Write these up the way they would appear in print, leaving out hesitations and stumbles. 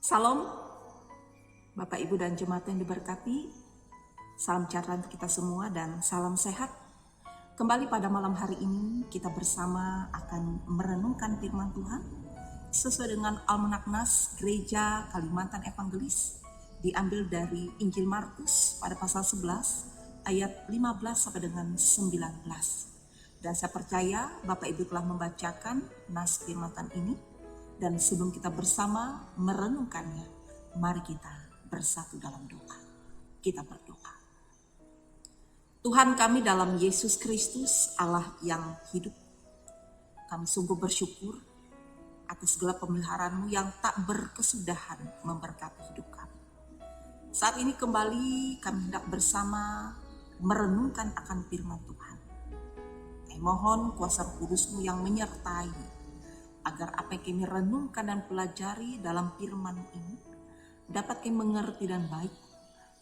Salam, Bapak Ibu dan jemaat yang diberkati. Salam sejahtera untuk kita semua dan salam sehat. Kembali pada malam hari ini kita bersama akan merenungkan firman Tuhan sesuai dengan Almanak Nas Gereja Kalimantan Evangelis, diambil dari Injil Markus pada pasal 11 ayat 15 sampai dengan 19. Dan saya percaya Bapak Ibu telah membacakan nas firman Tuhan ini. Dan sebelum kita bersama merenungkannya, mari kita bersatu dalam doa. Kita berdoa. Tuhan kami dalam Yesus Kristus, Allah yang hidup, kami sungguh bersyukur atas segala pemeliharaan-Mu yang tak berkesudahan memberkati hidup kami. Saat ini kembali kami hendak bersama merenungkan akan firman Tuhan. Kami mohon kuasa Roh Kudus-Mu yang menyertai, agar apa yang kami renungkan dan pelajari dalam firman ini dapat kami mengerti dan baik,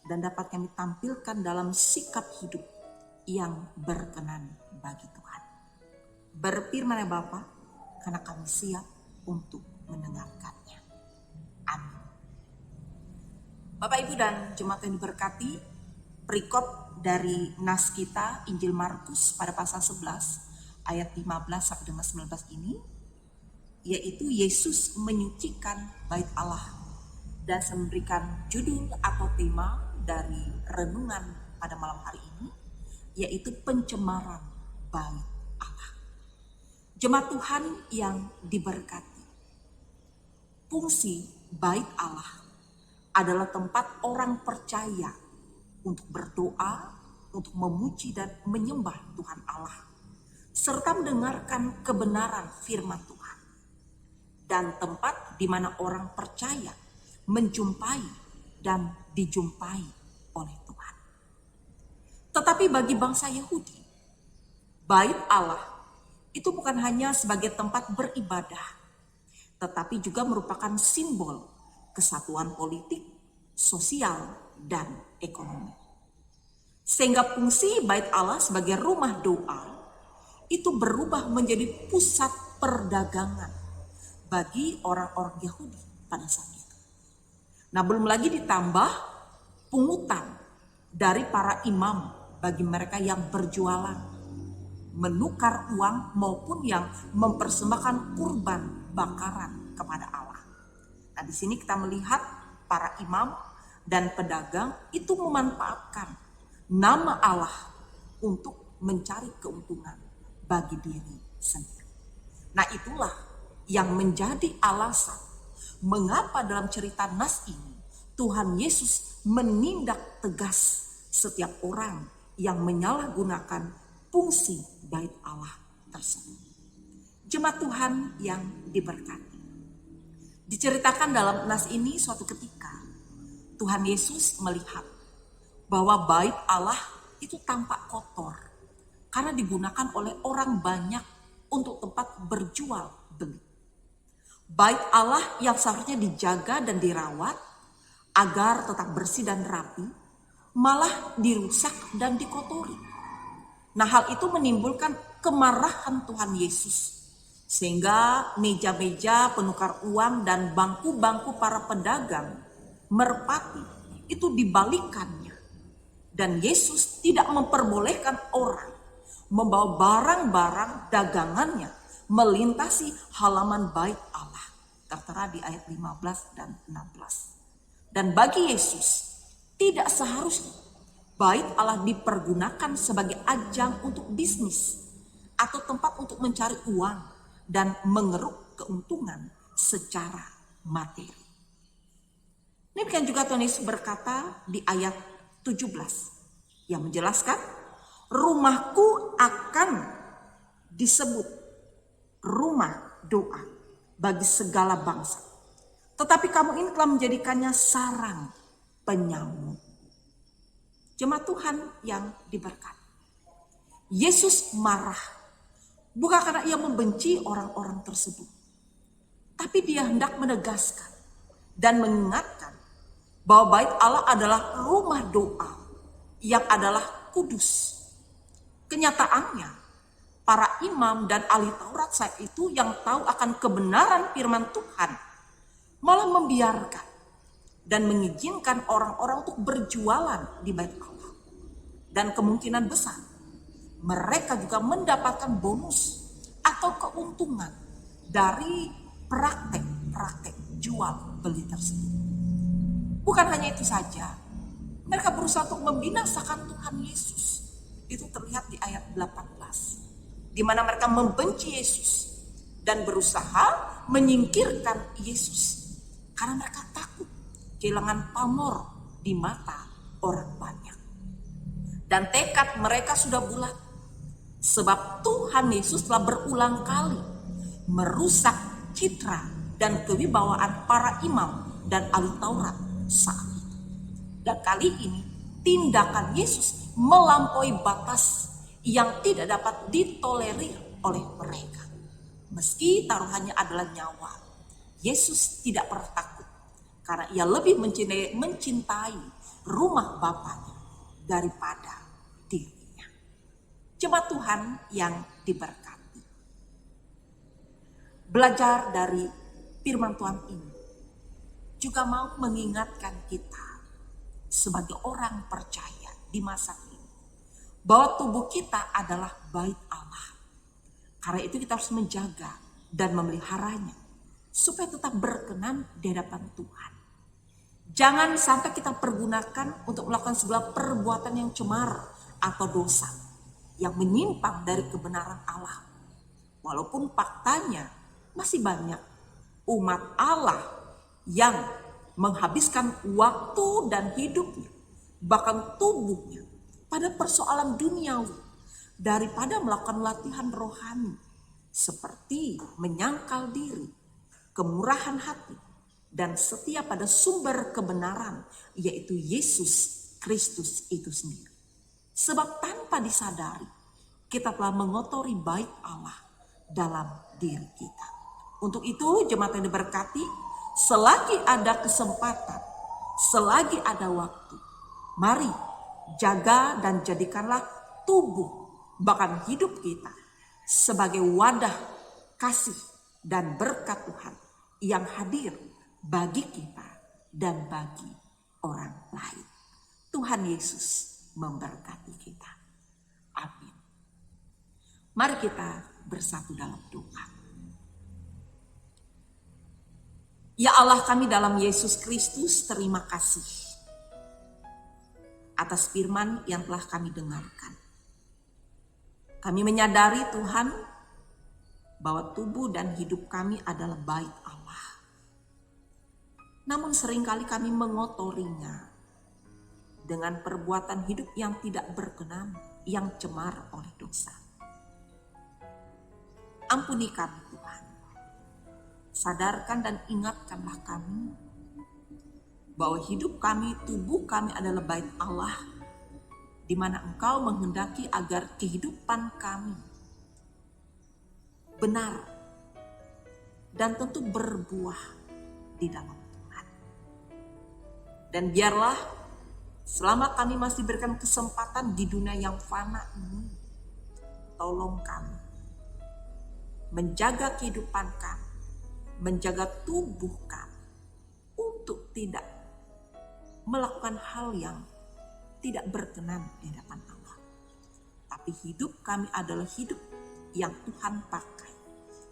dan dapat kami tampilkan dalam sikap hidup yang berkenan bagi Tuhan. Berfirman ya Bapa, karena kami siap untuk mendengarkannya. Amin. Bapak Ibu dan jemaat yang diberkati, perikop dari nas kita Injil Markus pada pasal 11 ayat 15 sampai dengan 19 ini, yaitu Yesus menyucikan bait Allah, dan saya memberikan judul atau tema dari renungan pada malam hari ini, yaitu pencemaran bait Allah. Jemaat Tuhan yang diberkati, fungsi bait Allah adalah tempat orang percaya untuk berdoa, untuk memuji dan menyembah Tuhan Allah, serta mendengarkan kebenaran firman Tuhan. Dan tempat di mana orang percaya menjumpai dan dijumpai oleh Tuhan. Tetapi bagi bangsa Yahudi, bait Allah itu bukan hanya sebagai tempat beribadah, tetapi juga merupakan simbol kesatuan politik, sosial, dan ekonomi. Sehingga fungsi bait Allah sebagai rumah doa itu berubah menjadi pusat perdagangan bagi orang-orang Yahudi pada saat itu. Nah, belum lagi ditambah pungutan dari para imam bagi mereka yang berjualan, menukar uang maupun yang mempersembahkan kurban bakaran kepada Allah. Nah, di sini kita melihat para imam dan pedagang itu memanfaatkan nama Allah untuk mencari keuntungan bagi diri sendiri. Nah, itulah yang menjadi alasan mengapa dalam cerita nas ini Tuhan Yesus menindak tegas setiap orang yang menyalahgunakan fungsi bait Allah tersebut. Jemaat Tuhan yang diberkati, diceritakan dalam nas ini suatu ketika Tuhan Yesus melihat bahwa bait Allah itu tampak kotor karena digunakan oleh orang banyak untuk tempat berjual beli. Bait Allah yang seharusnya dijaga dan dirawat agar tetap bersih dan rapi, malah dirusak dan dikotori. Nah, hal itu menimbulkan kemarahan Tuhan Yesus, sehingga meja-meja penukar uang dan bangku-bangku para pedagang merpati itu dibalikannya. Dan Yesus tidak memperbolehkan orang membawa barang-barang dagangannya melintasi halaman bait Allah, tertera di ayat 15 dan 16. Dan bagi Yesus tidak seharusnya bait Allah dipergunakan sebagai ajang untuk bisnis atau tempat untuk mencari uang dan mengeruk keuntungan secara materi. Demikian juga Tuhan Yesus berkata di ayat 17 yang menjelaskan, rumahku akan disebut rumah doa bagi segala bangsa, tetapi kamu ini telah menjadikannya sarang penyamuk. Jemaat Tuhan yang diberkati, Yesus marah bukan karena ia membenci orang-orang tersebut, tapi dia hendak menegaskan dan mengingatkan bahwa bait Allah adalah rumah doa yang adalah kudus. Kenyataannya, para imam dan ahli Taurat saat itu yang tahu akan kebenaran firman Tuhan malah membiarkan dan mengizinkan orang-orang untuk berjualan di bait Allah. Dan kemungkinan besar mereka juga mendapatkan bonus atau keuntungan dari praktek-praktek jual beli tersebut. Bukan hanya itu saja, mereka berusaha untuk membinasakan Tuhan Yesus. Itu terlihat di ayat 18, di mana mereka membenci Yesus dan berusaha menyingkirkan Yesus karena mereka takut kehilangan pamor di mata orang banyak. Dan tekad mereka sudah bulat, sebab Tuhan Yesus telah berulang kali merusak citra dan kewibawaan para imam dan ahli Taurat saat itu. Dan kali ini tindakan Yesus melampaui batas yang tidak dapat ditolerir oleh mereka. Meski taruhannya adalah nyawa, Yesus tidak pernah takut karena ia lebih mencintai rumah Bapaknya daripada dirinya. Jemaat Tuhan yang diberkati, belajar dari firman Tuhan ini juga mau mengingatkan kita sebagai orang percaya di masa ini bahwa tubuh kita adalah bait Allah. Karena itu kita harus menjaga dan memeliharanya supaya tetap berkenan di hadapan Tuhan. Jangan sampai kita pergunakan untuk melakukan sebuah perbuatan yang cemar atau dosa yang menyimpang dari kebenaran Allah. Walaupun faktanya masih banyak umat Allah yang menghabiskan waktu dan hidupnya, bahkan tubuhnya pada persoalan duniawi daripada melakukan latihan rohani seperti menyangkal diri, kemurahan hati, dan setia pada sumber kebenaran, yaitu Yesus Kristus itu sendiri. Sebab tanpa disadari, kita telah mengotori bait Allah dalam diri kita. Untuk itu, jemaat yang diberkati, selagi ada kesempatan, selagi ada waktu, mari jaga dan jadikanlah tubuh, bahkan hidup kita sebagai wadah kasih dan berkat Tuhan yang hadir bagi kita dan bagi orang lain. Tuhan Yesus memberkati kita. Amin. Mari kita bersatu dalam doa. Ya Allah kami dalam Yesus Kristus, terima kasih atas firman yang telah kami dengarkan. Kami menyadari Tuhan bahwa tubuh dan hidup kami adalah bait Allah. Namun seringkali kami mengotorinya dengan perbuatan hidup yang tidak berkenan, yang cemar oleh dosa. Ampuni kami Tuhan. Sadarkan dan ingatkanlah kami bahwa hidup kami, tubuh kami adalah bait Allah, di mana Engkau menghendaki agar kehidupan kami benar dan tentu berbuah di dalam Tuhan. Dan biarlah selama kami masih diberikan kesempatan di dunia yang fana ini, tolong kami menjaga kehidupan kami, menjaga tubuh kami untuk tidak melakukan hal yang tidak berkenan di hadapan Allah. Tapi hidup kami adalah hidup yang Tuhan pakai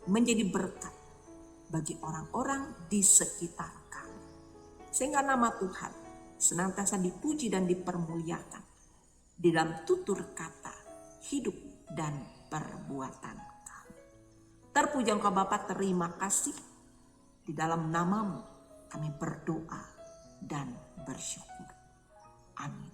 menjadi berkat bagi orang-orang di sekitar kami. Sehingga nama Tuhan senantiasa dipuji dan dipermuliakan di dalam tutur kata, hidup dan perbuatan kami. Terpuji Engkau Bapa, terima kasih. Di dalam nama-Mu kami berdoa dan bersyukur. Amin.